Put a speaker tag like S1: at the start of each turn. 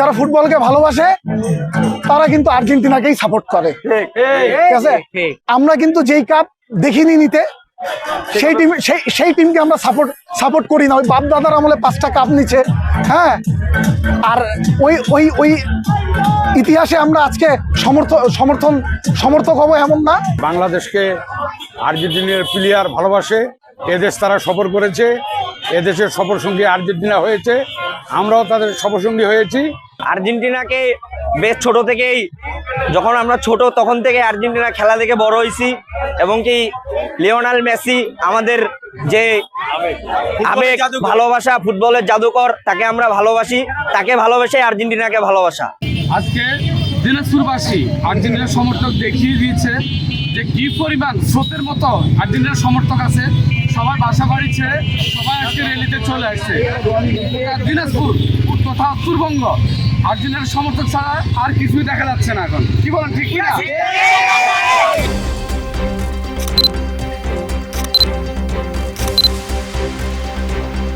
S1: যারা ফুটবলকে ভালোবাসে তারা কিন্তু আর্জেন্টিনাকেই সাপোর্ট করে, ঠিক আছে? আমরা কিন্তু যেই কাপ দেখিনি নিতে সেই টিমকে আমরা সাপোর্ট করি না। ওই বাপ দাদার আমলে 5টা কাপ নিচ্ছে, হ্যাঁ, আর ওই ইতিহাসে আমরা আজকে সমর্থক হবো এমন না।
S2: বাংলাদেশকে আর্জেন্টিনার প্লেয়ার ভালোবাসে, এদেশ তারা সফর করেছে, এদেশের সফরসঙ্গী আর্জেন্টিনা হয়েছে, আমরাও তাদের সফরসঙ্গী হয়েছি।
S3: আর্জেন্টিনাকে বেশ ছোট থেকেই, যখন আমরা ছোট তখন থেকে আর্জেন্টিনা খেলা দেখে বড় হয়েছি, এবং কি লিওনেল মেসি আমাদের যে আবেগ, ভালোবাসা, ফুটবলের জাদুকর, তাকে আমরা ভালোবাসি, তাকে ভালোবাসে আর্জেন্টিনাকে ভালোবাসা।
S4: আজকে দিনাজপুরবাসী আর্জেন্টিনার সমর্থক দেখিয়ে দিয়েছে যে কি পরিমাণ স্রোতের মতো আর্জেন্টিনার সমর্থক আছে। সবাই বাসা বাড়ি ছেড়ে সবাই আজকে র্যালিতে চলে আসছে। দিনাজপুর তথা উত্তরবঙ্গ আর্জেন্টিনার সমর্থক ছাড়া আর কিছুই দেখা যাচ্ছে না এখন। কি বলেন, ঠিক কিনা?